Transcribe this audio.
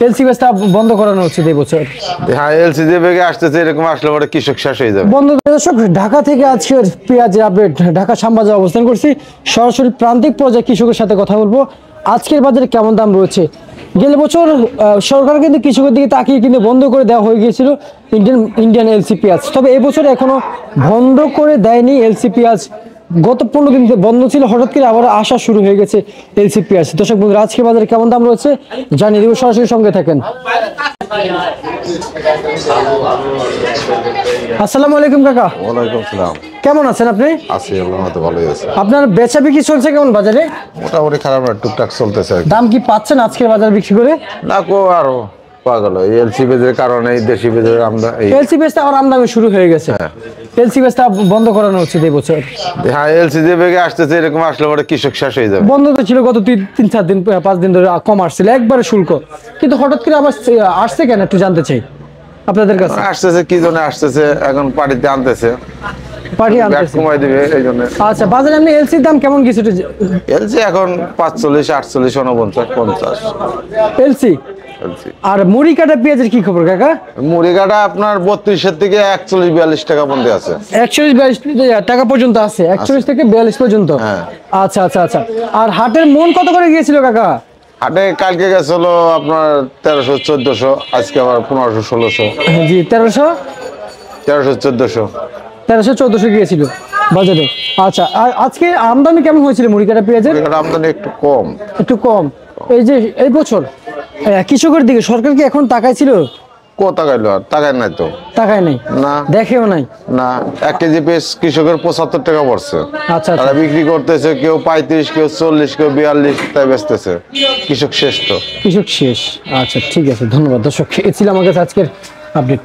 LC বেচটা বন্ধ করানো উচিত এই বছর। হ্যাঁ, এলসি যে বেগে আসতেছে এরকম আসলে পরে কৃষক শেষ হয়ে যাবে। বন্ধু দর্শক, ঢাকা থেকে আজকের পেঁয়াজের আপডেট। ঢাকা শ্যামবাজারে অবস্থান করছি, সরাসরি প্রান্তিক পর্যায়ে কৃষকের সাথে কথা বলবো। আজকের বাজারে কেমন দাম রয়েছে। গেল বছর সরকার কিন্তু কৃষকের দিকে তাকিয়ে কিন্তু বন্ধ করে দেওয়া হয়ে গিয়েছিল ইন্ডিয়ান এলসি পেঁয়াজ, তবে এবছর এখনো বন্ধ করে দেয়নি এলসি পেঁয়াজ। গত 15 দিন বন্ধ ছিল, হঠাৎ করে আবার আসা শুরু হয়ে গেছে এলসি পেঁয়াজ। দর্শক বন্ধুরা, আজকের বাজারে কেমন দাম রয়েছে জানিয়ে দেবো, সরাসরি সঙ্গে থাকেন। আসসালামু আলাইকুম কাকা। ওয়ালাইকুম আসসালাম। কেমন আছেন আপনি? আছি, আল্লাহর মতো ভালোই আছে। আপনার বেচা বিক্রি চলছে কেমন বাজারে? মোটামুটি খারাপ না, টুকটাক চলতেছে আর কি। দাম কি পাচ্ছেন আজকের বাজার বিক্রি করে? না কো আরো পাওয়া গেল এই এলসি বেজের কারণে, এই দেশি বেজের আমরা এই এলসি বেচটা আবার আমদানি শুরু হয়ে গেছে। এলসি বেচটা বন্ধ করানো উচিত এই বছর। হ্যাঁ, এলসি যে বেগে আসতেছে এরকম আসলে পরে কৃষক শেষ হয়ে যাবে। বন্ধ তো ছিল গত 3-4 দিন 5 দিন ধরে, কম আসছিল একবারে শুল্ক, কিন্তু হঠাৎ করে আবার আসছে কেন একটু জানতে চাই আপনাদের কাছে। আসতেছে কি জন্য আসতেছে, এখন পার্টিতে আনতেছে, পাঠিয়ে ব্যাট আনতেছে। কমাই দিবে এই জন্য। আচ্ছা, বাজারে এমনি এলসির দাম কেমন গেছে একটু এলসি এখন 45, 48, 49, 50 এলসি। এলসি। আর মুড়ি কাটা পেঁয়াজের কি খবর কাকা? মুড়ি কাটা আপনার 32 থেকে 41, 42 টাকা পর্যন্ত আছে। 41-42 টাকা পর্যন্ত আছে, 41 থেকে 42 পর্যন্ত। হ্যাঁ। আচ্ছা আচ্ছা আচ্ছা। আর হাটের মন কত করে গিয়েছিল কাকা? হাটে কালকে গেছে হলো আপনার 1300, 1400, আজকে আবার 1500, 1600, জি, 1300, 1400 1400 গিয়েছিল বাজারে। আচ্ছা, আর আজকে আমদানি কেমন হয়েছিল মুড়ি কাটা পেঁয়াজের? মুড়ি কাটা আমদানি একটু কম। একটু কম। এই যে এই বছর কৃষকের দিকে সরকার কি এখন তাকাইছিল? টাকাইলো আর টাকায় নাই তো। তাকায় নাই, না দেখেও নাই। না, 1 কেজি পেঁয়াজ কৃষকের 75 টাকা পড়ছে। আচ্ছা তারা আচ্ছা, বিক্রি করতেছে কেউ 35, কেউ 40, কেউ 42 তাই বেচতেছে। কৃষক শেষ তো। কৃষক শেষ। আচ্ছা ঠিক আছে, ধন্যবাদ দর্শক, এ ছিল আমার কাছে আজকের আপডেট।